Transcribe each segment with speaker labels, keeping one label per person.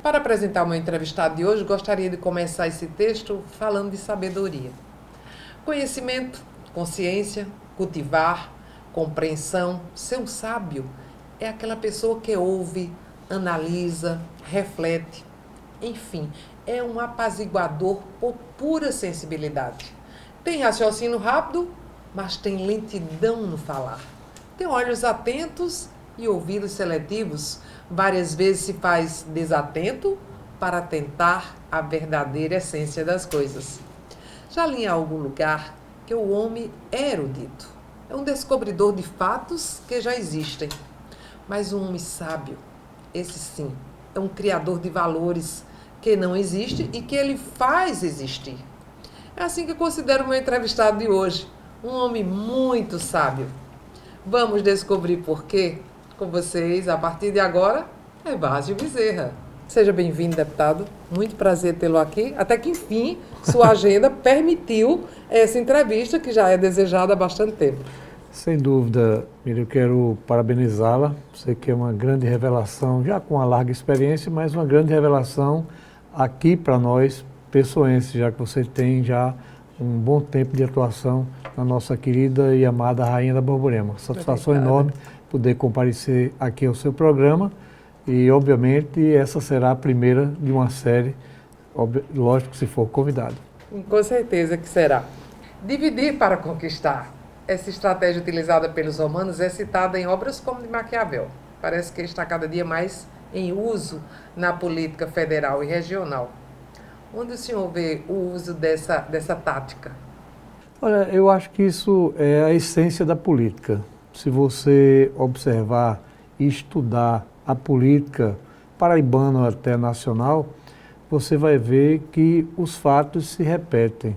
Speaker 1: Para apresentar o meu entrevistado de hoje, gostaria de começar esse texto falando de sabedoria. Conhecimento, consciência, cultivar, compreensão, ser um sábio é aquela pessoa que ouve, analisa, reflete, enfim, é um apaziguador por pura sensibilidade. Tem raciocínio rápido, mas tem lentidão no falar. Tem olhos atentos e ouvidos seletivos. Várias vezes se faz desatento para tentar a verdadeira essência das coisas. Já li em algum lugar que o homem é erudito. É um descobridor de fatos que já existem. Mas um homem sábio, esse sim, é um criador de valores que não existe e que ele faz existir. É assim que eu considero o meu entrevistado de hoje, um homem muito sábio. Vamos descobrir por quê? Com vocês, a partir de agora, Ebásio Bezerra. Seja bem-vindo, deputado. Muito prazer tê-lo aqui. Até que, enfim, sua agenda permitiu essa entrevista, que já é desejada há bastante tempo.
Speaker 2: Sem dúvida, Miriam, eu quero parabenizá-la. Sei que é uma grande revelação, já com uma larga experiência, mas uma grande revelação aqui para nós, pessoenses, já que você tem já um bom tempo de atuação na nossa querida e amada Rainha da Borborema. Satisfação enorme poder comparecer aqui ao seu programa e, obviamente, essa será a primeira de uma série, lógico, se for convidado.
Speaker 1: Com certeza que será. Dividir para conquistar. Essa estratégia utilizada pelos romanos é citada em obras como de Maquiavel. Parece que está cada dia mais em uso na política federal e regional. Onde o senhor vê o uso dessa tática?
Speaker 2: Olha, eu acho que isso é a essência da política. Se você observar e estudar a política paraibana até nacional, você vai ver que os fatos se repetem,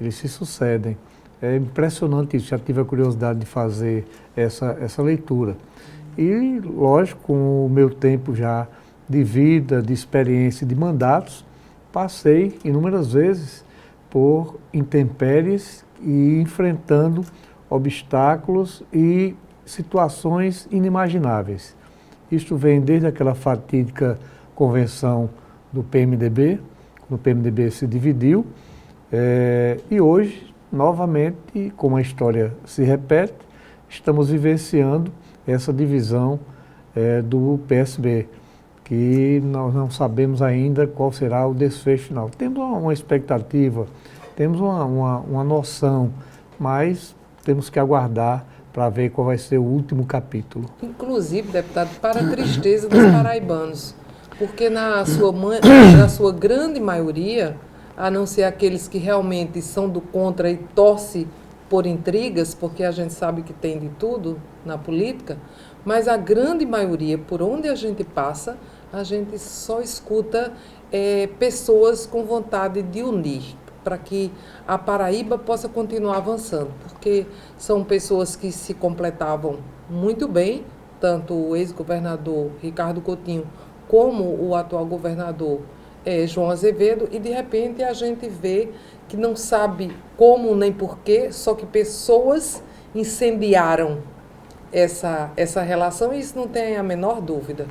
Speaker 2: eles se sucedem. É impressionante isso, já tive a curiosidade de fazer essa leitura. E, lógico, com o meu tempo já de vida, de experiência, de mandatos, passei inúmeras vezes por intempéries e enfrentando obstáculos e situações inimagináveis. Isto vem desde aquela fatídica convenção do PMDB, quando o PMDB se dividiu, e hoje, novamente, como a história se repete, estamos vivenciando essa divisão do PSB, que nós não sabemos ainda qual será o desfecho final. Temos uma expectativa, temos uma noção, mas temos que aguardar para ver qual vai ser o último capítulo.
Speaker 1: Inclusive, deputado, para a tristeza dos paraibanos, porque na sua grande maioria, a não ser aqueles que realmente são do contra e torcem por intrigas, porque a gente sabe que tem de tudo na política, mas a grande maioria, por onde a gente passa, a gente só escuta pessoas com vontade de unir, para que a Paraíba possa continuar avançando, porque são pessoas que se completavam muito bem, tanto o ex-governador Ricardo Coutinho como o atual governador João Azevedo, e de repente a gente vê que não sabe como nem porquê, só que pessoas incendiaram essa relação, e isso não tem a menor dúvida.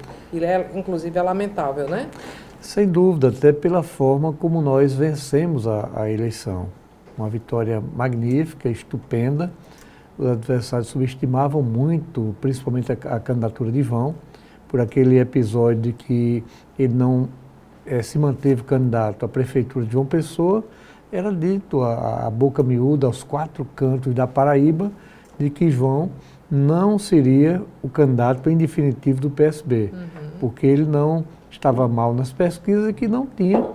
Speaker 1: Inclusive é lamentável, né?
Speaker 2: Sem dúvida, até pela forma como nós vencemos a eleição. Uma vitória magnífica, estupenda. Os adversários subestimavam muito, principalmente a candidatura de João, por aquele episódio de que ele não se manteve candidato à prefeitura de João Pessoa. Era dito a boca miúda, aos quatro cantos da Paraíba, de que João não seria o candidato em definitivo do PSB, porque ele não estava mal nas pesquisas e que não tinha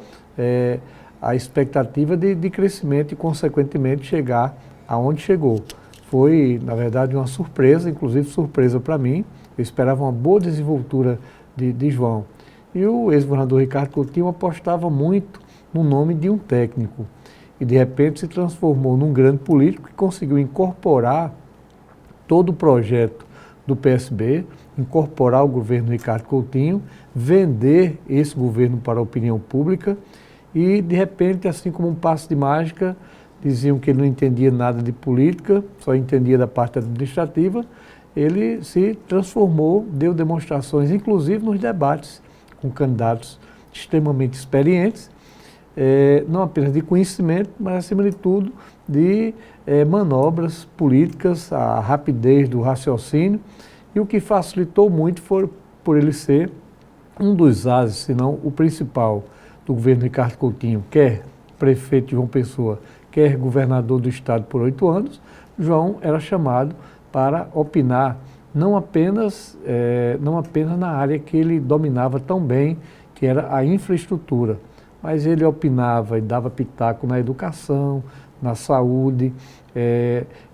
Speaker 2: a expectativa de crescimento e, consequentemente, chegar aonde chegou. Foi, na verdade, uma surpresa, inclusive surpresa para mim. Eu esperava uma boa desenvoltura de João. E o ex-governador Ricardo Coutinho apostava muito no nome de um técnico. E, de repente, se transformou num grande político que conseguiu incorporar todo o projeto do PSB, incorporar o governo Ricardo Coutinho, vender esse governo para a opinião pública e, de repente, assim como um passe de mágica, diziam que ele não entendia nada de política, só entendia da parte administrativa, ele se transformou, deu demonstrações, inclusive nos debates com candidatos extremamente experientes, não apenas de conhecimento, mas acima de tudo de manobras políticas, a rapidez do raciocínio, e o que facilitou muito foi por ele ser um dos ases, se não o principal, do governo Ricardo Coutinho, quer prefeito de João Pessoa, quer governador do estado por 8 anos, João era chamado para opinar, não apenas na área que ele dominava tão bem, que era a infraestrutura, mas ele opinava e dava pitaco na educação, na saúde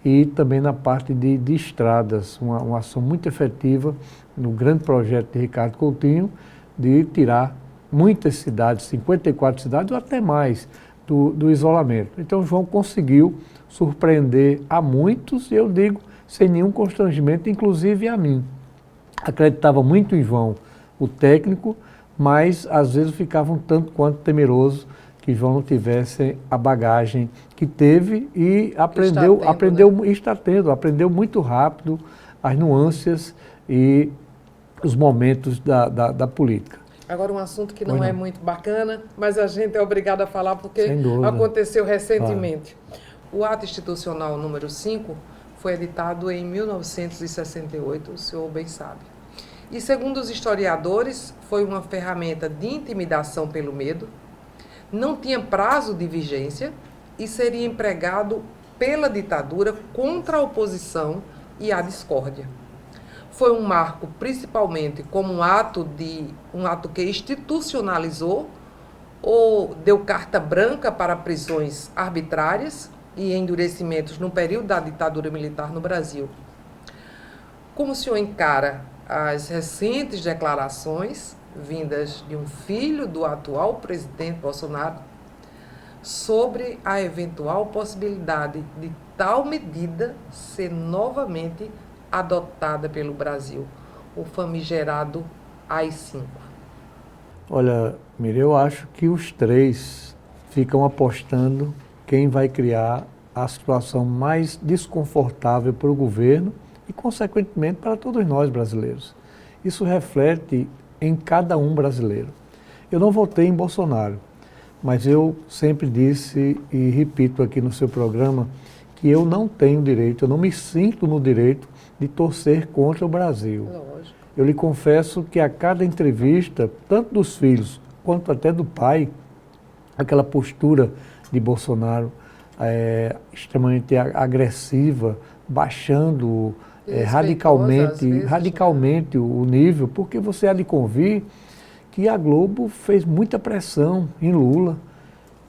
Speaker 2: e também na parte de estradas, uma ação muito efetiva no grande projeto de Ricardo Coutinho de tirar muitas cidades, 54 cidades ou até mais, do isolamento. Então João conseguiu surpreender a muitos, e eu digo, sem nenhum constrangimento, inclusive a mim. Acreditava muito em João, o técnico, mas às vezes ficava um tanto quanto temeroso que João não tivesse a bagagem que teve e aprendeu muito rápido as nuances e os momentos da política.
Speaker 1: Agora, um assunto que não é muito bacana, mas a gente é obrigado a falar porque aconteceu recentemente. O ato institucional número 5 foi editado em 1968, o senhor bem sabe. E, segundo os historiadores, foi uma ferramenta de intimidação pelo medo, não tinha prazo de vigência e seria empregado pela ditadura contra a oposição e a discórdia. Foi um marco principalmente como um ato que institucionalizou ou deu carta branca para prisões arbitrárias e endurecimentos no período da ditadura militar no Brasil. Como o senhor encara as recentes declarações vindas de um filho do atual presidente Bolsonaro sobre a eventual possibilidade de tal medida ser novamente adotada pelo Brasil, o famigerado AI-5?
Speaker 2: Olha, Miriam, eu acho que os três ficam apostando quem vai criar a situação mais desconfortável para o governo e, consequentemente, para todos nós brasileiros. Isso reflete em cada um brasileiro. Eu não votei em Bolsonaro, mas eu sempre disse e repito aqui no seu programa que eu não tenho direito, eu não me sinto no direito de torcer contra o Brasil.
Speaker 1: Lógico.
Speaker 2: Eu lhe confesso que a cada entrevista, tanto dos filhos quanto até do pai, aquela postura de Bolsonaro extremamente agressiva, baixando radicalmente o nível, porque você há de convir que a Globo fez muita pressão em Lula,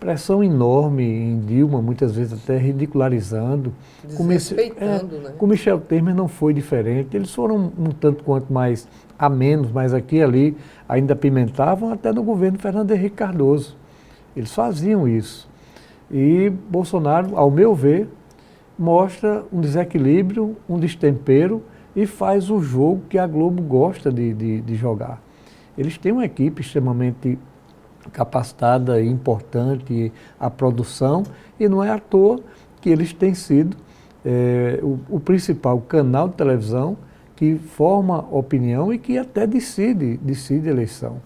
Speaker 2: pressão enorme em Dilma, muitas vezes até ridicularizando.
Speaker 1: Desrespeitando, né?
Speaker 2: Com Michel Temer não foi diferente, eles foram um tanto quanto mais a menos, mas aqui e ali ainda pimentavam, até no governo Fernando Henrique Cardoso. Eles faziam isso. E Bolsonaro, ao meu ver, mostra um desequilíbrio, um destempero e faz o jogo que a Globo gosta de jogar. Eles têm uma equipe extremamente capacitada e importante, a produção, e não é à toa que eles têm sido o principal canal de televisão que forma opinião e que até decide eleição.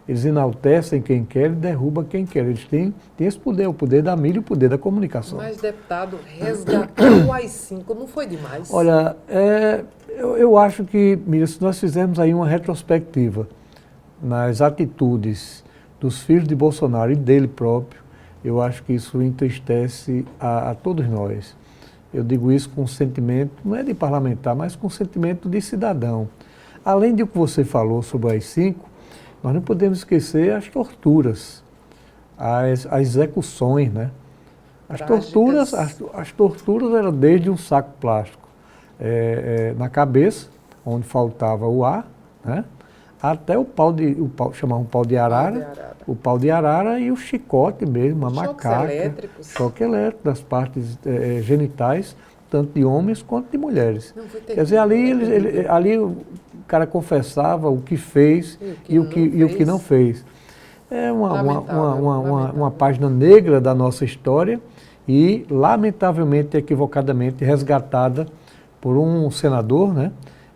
Speaker 2: Eles enaltecem quem quer e derrubam quem quer. Eles têm esse poder, o poder da mídia e o poder da comunicação.
Speaker 1: Mas, deputado, resgatar o AI-5 não foi demais?
Speaker 2: Olha, eu acho que, Miriam, se nós fizermos aí uma retrospectiva nas atitudes dos filhos de Bolsonaro e dele próprio, eu acho que isso entristece a todos nós. Eu digo isso com sentimento, não é de parlamentar, mas com sentimento de cidadão. Além do que você falou sobre o AI-5, nós não podemos esquecer as torturas, as execuções, né? As torturas eram desde um saco plástico na cabeça, onde faltava o ar, né? Até chamavam pau de arara, o pau de arara e o chicote mesmo, a macaca. Choque elétrico das partes genitais, tanto de homens quanto de mulheres. Quer dizer, ali o cara confessava o que fez e o que não fez. É uma página negra da nossa história e, lamentavelmente, equivocadamente, resgatada por um senador, né?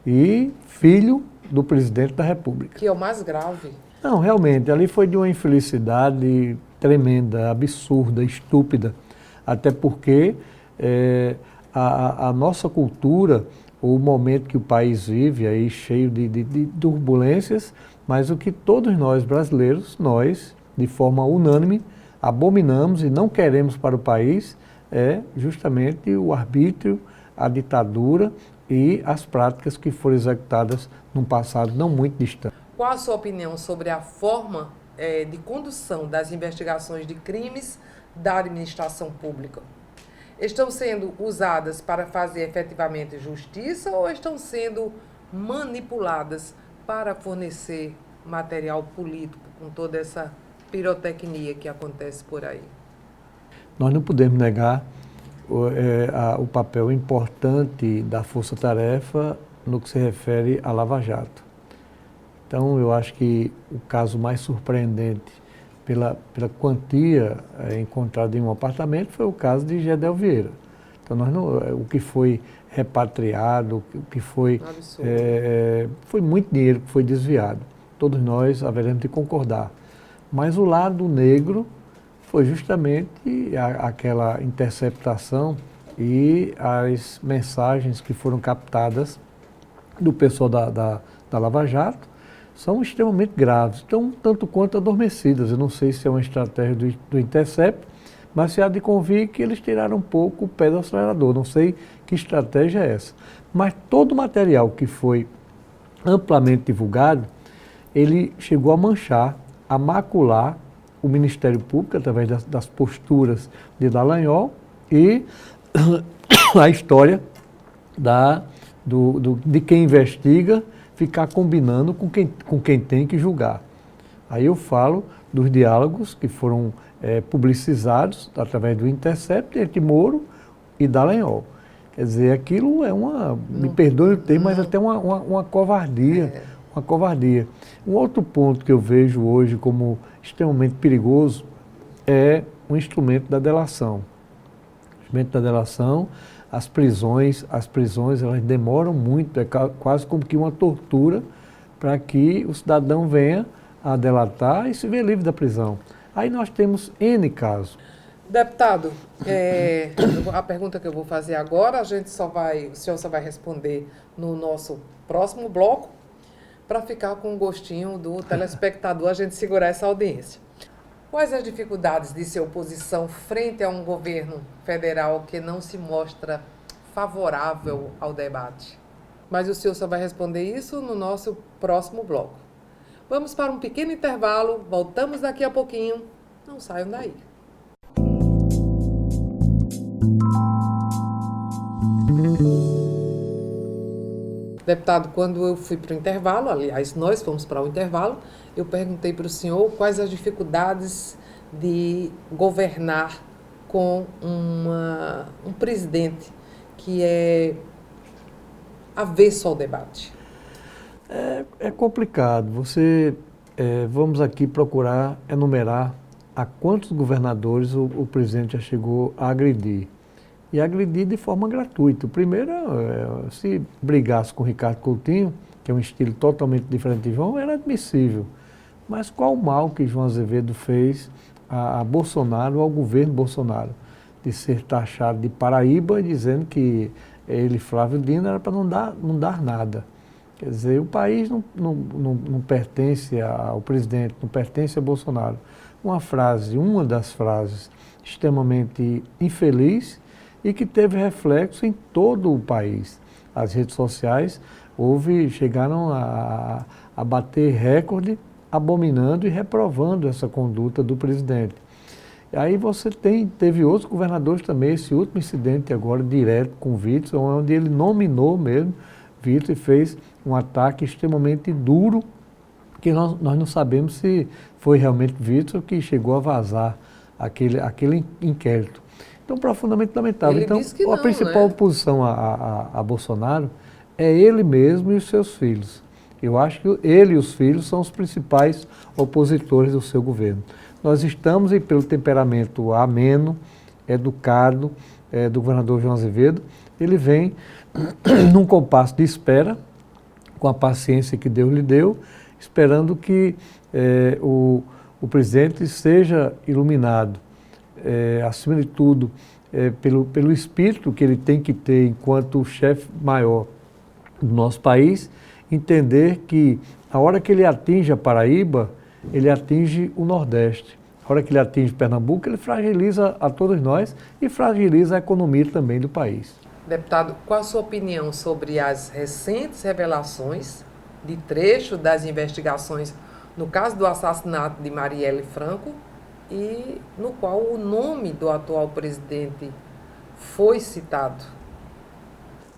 Speaker 2: E filho do presidente da República.
Speaker 1: Que é o mais grave.
Speaker 2: Não, realmente, ali foi de uma infelicidade tremenda, absurda, estúpida. Até porque a nossa cultura, o momento que o país vive, aí cheio de turbulências, mas o que todos nós brasileiros, nós, de forma unânime, abominamos e não queremos para o país é justamente o arbítrio, a ditadura e as práticas que foram executadas num passado não muito distante.
Speaker 1: Qual a sua opinião sobre a forma de condução das investigações de crimes da administração pública? Estão sendo usadas para fazer efetivamente justiça ou estão sendo manipuladas para fornecer material político com toda essa pirotecnia que acontece por aí?
Speaker 2: Nós não podemos negar o papel importante da Força Tarefa no que se refere à Lava Jato. Então, eu acho que o caso mais surpreendente pela quantia encontrada em um apartamento foi o caso de Gedel Vieira. Então, o que foi repatriado, o que foi muito dinheiro que foi desviado. Todos nós haveremos de concordar. Mas o lado negro foi justamente aquela interceptação e as mensagens que foram captadas do pessoal da Lava Jato são extremamente graves, então tanto quanto adormecidas. Eu não sei se é uma estratégia do Intercept, mas se há de convir que eles tiraram um pouco o pé do acelerador. Não sei que estratégia é essa. Mas todo o material que foi amplamente divulgado, ele chegou a manchar, a macular o Ministério Público através das posturas de Dallagnol e a história de quem investiga ficar combinando com quem tem que julgar. Aí eu falo dos diálogos que foram publicizados através do Intercept entre Moro e Dallagnol. Quer dizer, aquilo é me perdoe o termo, mas até uma covardia. Uma covardia. Um outro ponto que eu vejo hoje como extremamente perigoso é o instrumento da delação. O instrumento da delação, as prisões elas demoram muito, é quase como que uma tortura para que o cidadão venha a delatar e se ver livre da prisão. Aí nós temos N casos.
Speaker 1: Deputado, a pergunta que eu vou fazer agora, o senhor só vai responder no nosso próximo bloco, para ficar com o gostinho do telespectador, a gente segurar essa audiência. Quais as dificuldades de ser oposição frente a um governo federal que não se mostra favorável ao debate? Mas o senhor só vai responder isso no nosso próximo bloco. Vamos para um pequeno intervalo, voltamos daqui a pouquinho, não saiam daí. Deputado, quando eu fui para o intervalo, aliás, nós fomos para o intervalo, eu perguntei para o senhor quais as dificuldades de governar com um presidente que é avesso ao debate.
Speaker 2: É complicado. Vamos aqui procurar enumerar a quantos governadores o presidente já chegou a agredir. E agredir de forma gratuita. O primeiro, se brigasse com o Ricardo Coutinho, que é um estilo totalmente diferente de João, era admissível. Mas qual o mal que João Azevedo fez a Bolsonaro, ao governo Bolsonaro? De ser taxado de Paraíba, dizendo que ele, Flávio Dino, era para não dar nada. Quer dizer, o país não pertence ao presidente, não pertence a Bolsonaro. Uma das frases extremamente infeliz, e que teve reflexo em todo o país. As redes sociais chegaram a bater recorde, abominando e reprovando essa conduta do presidente. E aí teve outros governadores também, esse último incidente agora, direto com o Witzel, onde ele nominou mesmo Witzel e fez um ataque extremamente duro, que nós não sabemos se foi realmente Witzel que chegou a vazar aquele inquérito. Então, profundamente lamentável. Então, a principal oposição a Bolsonaro é ele mesmo e os seus filhos. Eu acho que ele e os filhos são os principais opositores do seu governo. Nós estamos, e pelo temperamento ameno, educado do governador João Azevedo, ele vem num compasso de espera, com a paciência que Deus lhe deu, esperando que o presidente seja iluminado, acima de tudo, pelo espírito que ele tem que ter enquanto chefe maior do nosso país, entender que a hora que ele atinge a Paraíba, ele atinge o Nordeste. A hora que ele atinge Pernambuco, ele fragiliza a todos nós e fragiliza a economia também do país.
Speaker 1: Deputado, qual a sua opinião sobre as recentes revelações de trecho das investigações no caso do assassinato de Marielle Franco e no qual o nome do atual presidente foi citado?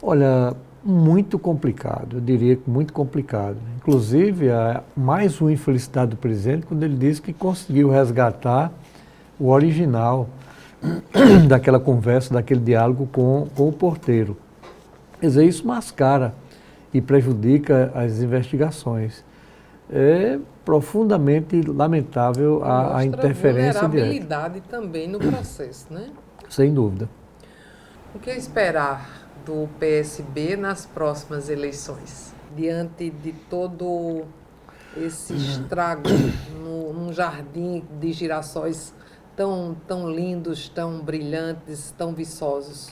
Speaker 2: Olha, muito complicado, eu diria que muito complicado. Inclusive, mais uma infelicidade do presidente quando ele disse que conseguiu resgatar o original daquela conversa, daquele diálogo com o porteiro. Quer dizer, isso mascara e prejudica as investigações. É profundamente lamentável a interferência direta.
Speaker 1: Vulnerabilidade também no processo, né?
Speaker 2: Sem dúvida.
Speaker 1: O que esperar do PSB nas próximas eleições? Diante de todo esse estrago num jardim de girassóis tão lindos, tão brilhantes, tão viçosos?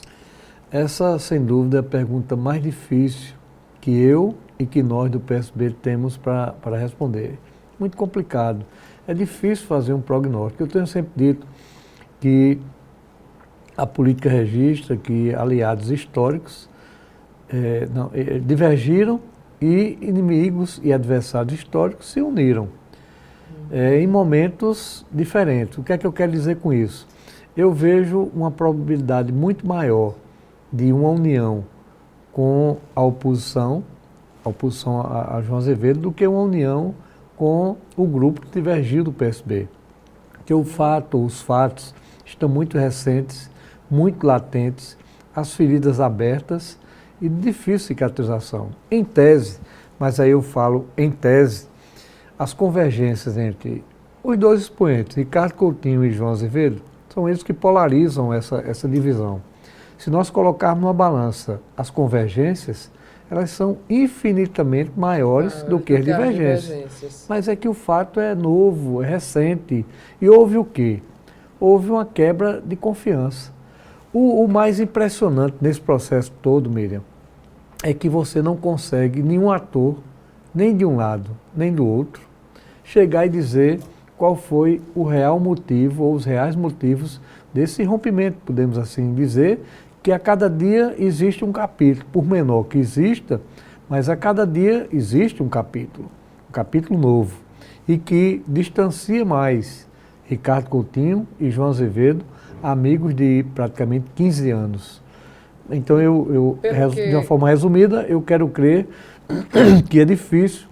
Speaker 2: Essa, sem dúvida, é a pergunta mais difícil que eu e que nós do PSB temos para responder. Muito complicado. É difícil fazer um prognóstico. Eu tenho sempre dito que a política registra que aliados históricos divergiram e inimigos e adversários históricos se uniram em momentos diferentes. O que é que eu quero dizer com isso? Eu vejo uma probabilidade muito maior de uma união com a oposição a João Azevedo, do que uma união com o grupo que divergiu do PSB. Porque os fatos estão muito recentes, muito latentes, as feridas abertas e de difícil cicatrização. Em tese, mas aí eu falo em tese, as convergências entre os dois expoentes, Ricardo Coutinho e João Azevedo, são eles que polarizam essa divisão. Se nós colocarmos numa balança as convergências, elas são infinitamente maiores do que as divergências. Mas é que o fato é novo, é recente. E houve o quê? Houve uma quebra de confiança. O mais impressionante nesse processo todo, Miriam, é que você não consegue, nenhum ator, nem de um lado, nem do outro, chegar e dizer qual foi o real motivo ou os reais motivos desse rompimento, podemos assim dizer, que a cada dia existe um capítulo, por menor que exista, mas a cada dia existe um capítulo novo, e que distancia mais Ricardo Coutinho e João Azevedo, amigos de praticamente 15 anos. Então, de uma forma resumida, eu quero crer que é difícil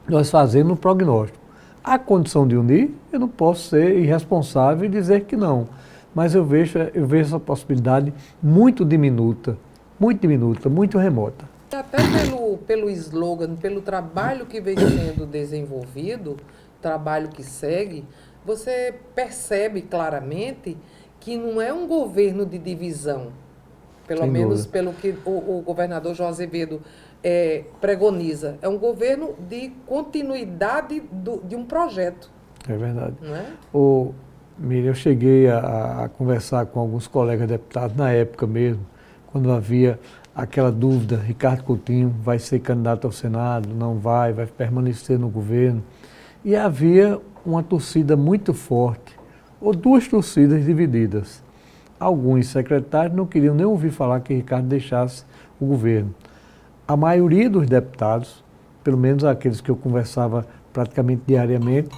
Speaker 2: nós fazermos um prognóstico. A condição de unir, eu não posso ser irresponsável e dizer que não. Mas eu vejo essa possibilidade muito diminuta, muito remota.
Speaker 1: Até pelo slogan, pelo trabalho que vem sendo desenvolvido, trabalho que segue, você percebe claramente que não é um governo de divisão, pelo menos pelo que o governador João Azevedo pregoniza. É um governo de continuidade de um projeto.
Speaker 2: É verdade.
Speaker 1: Não é?
Speaker 2: Miriam, eu cheguei a conversar com alguns colegas deputados na época mesmo, quando havia aquela dúvida, Ricardo Coutinho vai ser candidato ao Senado, não vai permanecer no governo. E havia uma torcida muito forte, ou duas torcidas divididas. Alguns secretários não queriam nem ouvir falar que Ricardo deixasse o governo. A maioria dos deputados, pelo menos aqueles que eu conversava praticamente diariamente,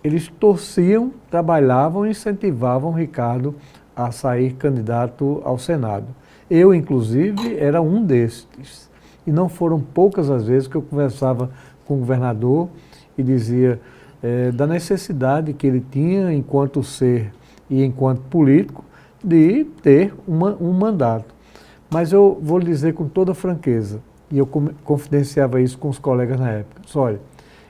Speaker 2: eles torciam, trabalhavam e incentivavam Ricardo a sair candidato ao Senado. Eu, inclusive, era um destes. E não foram poucas as vezes que eu conversava com o governador e dizia da necessidade que ele tinha, enquanto ser e enquanto político, de ter um mandato. Mas eu vou lhe dizer com toda franqueza, e eu confidenciava isso com os colegas na época, disse, olha,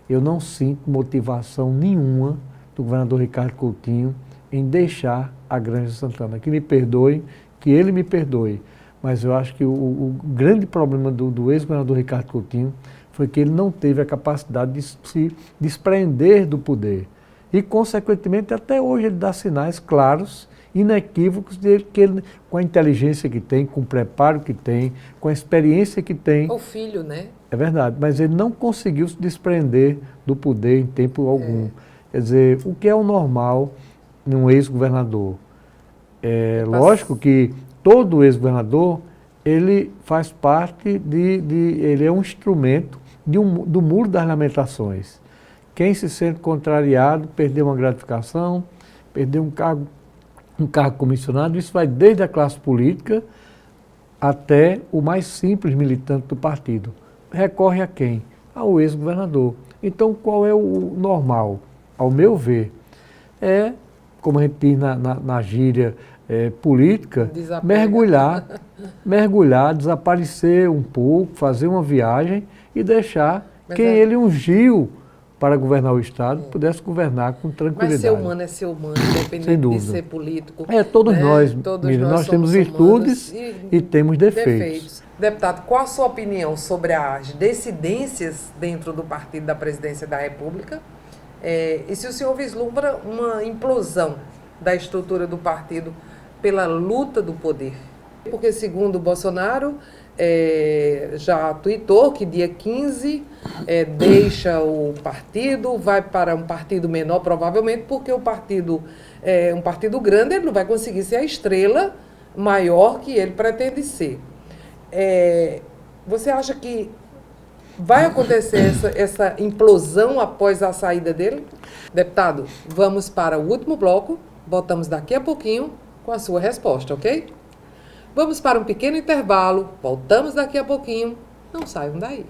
Speaker 2: eu não sinto motivação nenhuma do governador Ricardo Coutinho em deixar a Granja Santana. Que me perdoem que ele me perdoe, mas eu acho que o grande problema do ex-governador Ricardo Coutinho foi que ele não teve a capacidade de se desprender do poder. E, consequentemente, até hoje ele dá sinais claros, inequívocos, de que ele, com a inteligência que tem, com o preparo que tem, com a experiência que tem...
Speaker 1: O filho, né?
Speaker 2: É verdade, mas ele não conseguiu se desprender do poder em tempo algum. Quer dizer, o que é o normal num ex-governador? É lógico que todo ex-governador, ele faz parte ele é um instrumento do muro das lamentações. Quem se sente contrariado, perdeu uma gratificação, perdeu um cargo comissionado, isso vai desde a classe política até o mais simples militante do partido. Recorre a quem? Ao ex-governador. Então, qual é o normal? Ao meu ver, como a gente diz na gíria política, mergulhar, desaparecer um pouco, fazer uma viagem e deixar quem ele ungiu para governar o Estado pudesse governar com tranquilidade.
Speaker 1: Mas ser humano é ser humano, independente de ser político.
Speaker 2: Todos
Speaker 1: né?
Speaker 2: nós,
Speaker 1: Todos
Speaker 2: Miriam, nós temos
Speaker 1: somos
Speaker 2: virtudes e temos defeitos.
Speaker 1: Deputado, qual a sua opinião sobre as dissidências dentro do partido da Presidência da República? E se o senhor vislumbra uma implosão da estrutura do partido pela luta do poder? Porque, segundo o Bolsonaro, já tuitou que dia 15 deixa o partido, vai para um partido menor, provavelmente, porque o partido um partido grande, ele não vai conseguir ser a estrela maior que ele pretende ser. Você acha que vai acontecer essa implosão após a saída dele? Deputado, vamos para o último bloco, voltamos daqui a pouquinho com a sua resposta, ok? Vamos para um pequeno intervalo, voltamos daqui a pouquinho, não saiam daí.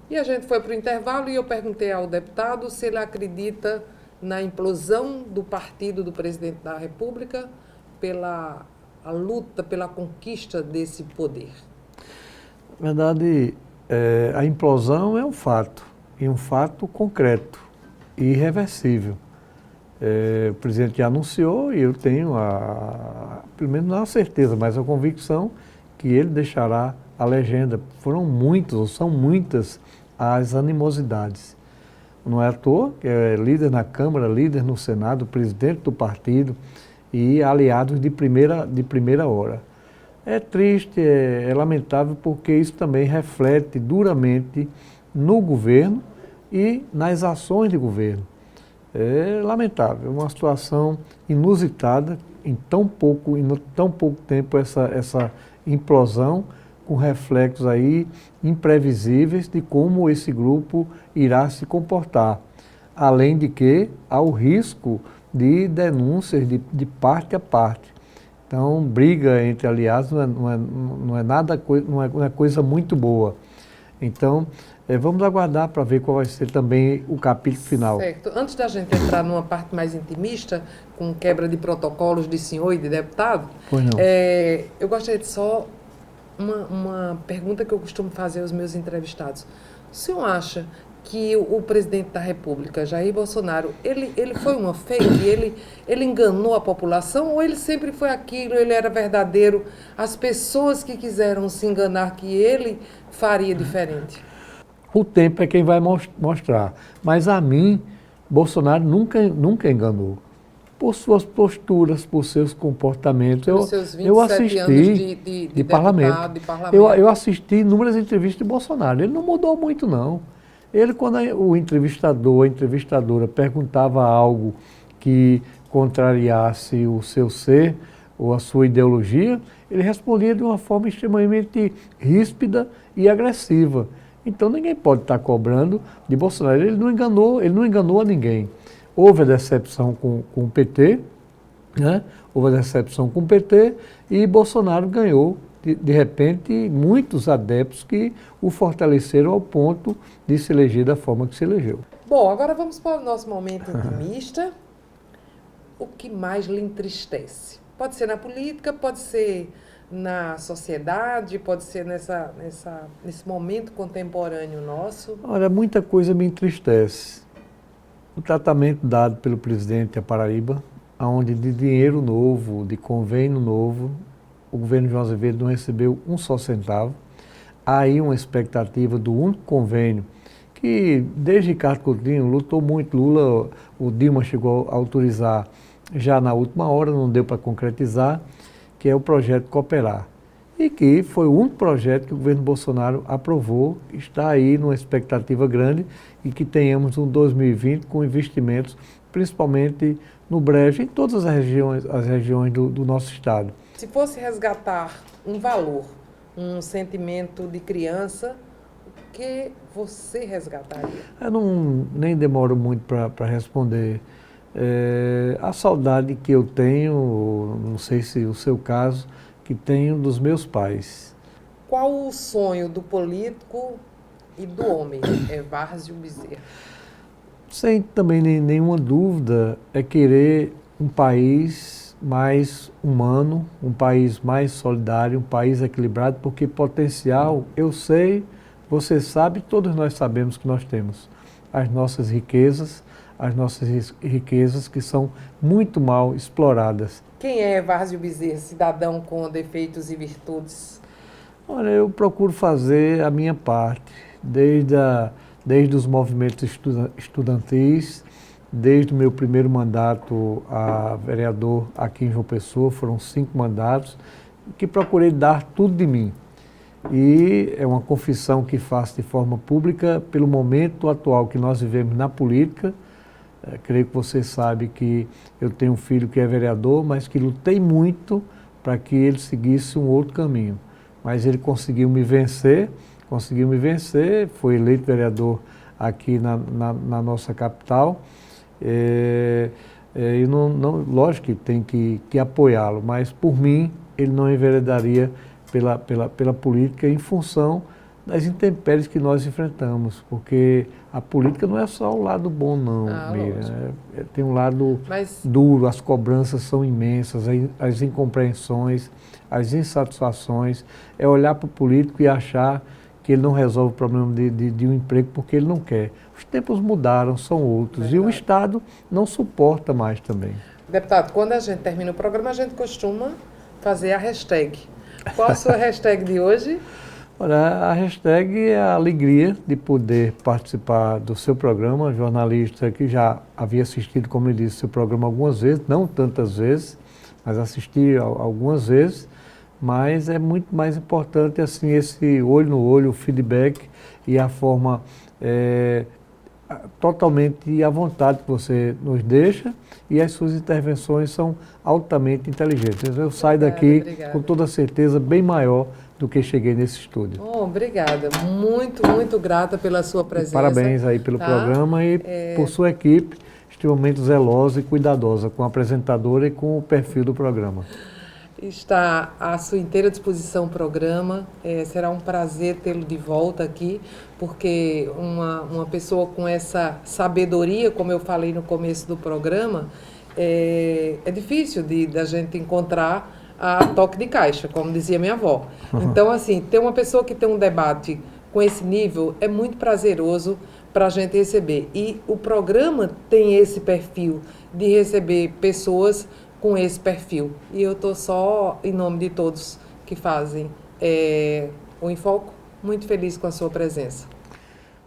Speaker 1: E a gente foi para o intervalo e eu perguntei ao deputado se ele acredita na implosão do partido do presidente da República pela luta, pela conquista desse poder.
Speaker 2: Na verdade, a implosão é um fato, e um fato concreto e irreversível. O presidente já anunciou, e eu tenho, pelo menos não a certeza, mas a convicção que ele deixará a legenda. Foram muitos, ou são muitas, as animosidades. Não é à toa que é líder na Câmara, líder no Senado, presidente do partido e aliados de primeira hora. É triste, é lamentável, porque isso também reflete duramente no governo e nas ações de governo. É lamentável, uma situação inusitada, em tão pouco tempo, essa implosão, com reflexos aí imprevisíveis de como esse grupo irá se comportar. Além de que há o risco de denúncias de parte a parte. Então, briga entre aliados não é coisa muito boa. Então, vamos aguardar para ver qual vai ser também o capítulo final.
Speaker 1: Certo. Antes da gente entrar numa parte mais intimista, com quebra de protocolos de senhor e de deputado,
Speaker 2: pois não.
Speaker 1: Eu gostaria de só uma pergunta que eu costumo fazer aos meus entrevistados. O senhor acha que o presidente da República, Jair Bolsonaro, ele foi uma fake, ele enganou a população, ou ele sempre foi aquilo, ele era verdadeiro, as pessoas que quiseram se enganar que ele faria diferente?
Speaker 2: O tempo é quem vai mostrar, mas a mim, Bolsonaro nunca enganou. Por suas posturas, por seus comportamentos. Eu assisti
Speaker 1: anos de
Speaker 2: parlamento. Eu assisti inúmeras entrevistas de Bolsonaro. Ele não mudou muito, não. Ele, quando o entrevistador, a entrevistadora perguntava algo que contrariasse o seu ser ou a sua ideologia, ele respondia de uma forma extremamente ríspida e agressiva. Então ninguém pode estar cobrando de Bolsonaro. Ele não enganou a ninguém. Houve a decepção com o PT, né? Houve a decepção com o PT e Bolsonaro ganhou, de repente, muitos adeptos que o fortaleceram ao ponto de se eleger da forma que se elegeu.
Speaker 1: Bom, agora vamos para o nosso momento intimista. O que mais lhe entristece? Pode ser na política, pode ser na sociedade, pode ser nesse momento contemporâneo nosso.
Speaker 2: Olha, muita coisa me entristece. o tratamento dado pelo presidente à Paraíba, onde de dinheiro novo, de convênio novo, o governo João Azevedo não recebeu um só centavo. Há aí uma expectativa do único convênio que, desde Ricardo Coutinho, lutou muito. Lula, o Dilma chegou a autorizar já na última hora, não deu para concretizar, que é o projeto Cooperar. E que foi o único projeto que o governo Bolsonaro aprovou, está aí numa expectativa grande e que tenhamos um 2020 com investimentos, principalmente no Brejo, em todas as regiões do nosso estado.
Speaker 1: Se fosse resgatar um valor, um sentimento de criança, o que você resgataria?
Speaker 2: Eu nem demoro muito para responder. A saudade que eu tenho, não sei se o seu caso, que tenho dos meus pais.
Speaker 1: Qual o sonho do político e do homem, Várzio Bezerra?
Speaker 2: Sem também nenhuma dúvida, é querer um país mais humano, um país mais solidário, um país equilibrado, porque potencial, eu sei, você sabe, todos nós sabemos que nós temos. As nossas riquezas que são muito mal exploradas.
Speaker 1: Quem é Várzio Bezerra, cidadão com defeitos e virtudes?
Speaker 2: Olha, eu procuro fazer a minha parte, desde os movimentos estudantis, desde o meu primeiro mandato a vereador aqui em João Pessoa, foram 5 mandatos, que procurei dar tudo de mim. E é uma confissão que faço de forma pública pelo momento atual que nós vivemos na política. Creio que você sabe que eu tenho um filho que é vereador, mas que lutei muito para que ele seguisse um outro caminho. Mas ele conseguiu me vencer, foi eleito vereador aqui na nossa capital. E lógico que tem que apoiá-lo, mas por mim ele não enveredaria pela política em função das intempéries que nós enfrentamos, porque a política não é só o lado bom, não, Miriam. Tem um lado duro, as cobranças são imensas, as incompreensões, as insatisfações. É olhar para o político e achar que ele não resolve o problema de um emprego porque ele não quer. Os tempos mudaram, são outros, verdade. E o Estado não suporta mais também.
Speaker 1: Deputado, quando a gente termina o programa, a gente costuma fazer a hashtag. Qual a sua hashtag de hoje?
Speaker 2: Olha, a hashtag é a alegria de poder participar do seu programa, jornalista que já havia assistido, como eu disse, seu programa algumas vezes, não tantas vezes, mas assisti algumas vezes, mas é muito mais importante assim esse olho no olho, o feedback e a forma totalmente à vontade que você nos deixa e as suas intervenções são altamente inteligentes. Eu saio daqui com toda certeza bem maior do que cheguei nesse estúdio.
Speaker 1: Obrigada, muito grata pela sua presença.
Speaker 2: Parabéns aí pelo programa e por sua equipe, extremamente zelosa e cuidadosa com a apresentadora e com o perfil do programa.
Speaker 1: Está à sua inteira disposição o programa, será um prazer tê-lo de volta aqui, porque uma pessoa com essa sabedoria, como eu falei no começo do programa, é difícil da gente encontrar a toque de caixa, como dizia minha avó. Então, assim, ter uma pessoa que tem um debate com esse nível é muito prazeroso para a gente receber. E o programa tem esse perfil de receber pessoas com esse perfil. E eu estou só, em nome de todos que fazem o Em Foco, muito feliz com a sua presença.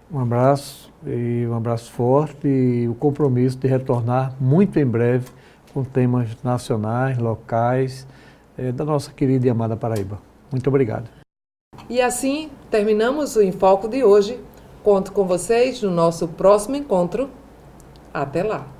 Speaker 2: Um abraço, e um abraço forte e o compromisso de retornar muito em breve com temas nacionais, locais, da nossa querida e amada Paraíba. Muito obrigado.
Speaker 1: E assim terminamos o Em Foco de hoje. Conto com vocês no nosso próximo encontro. Até lá!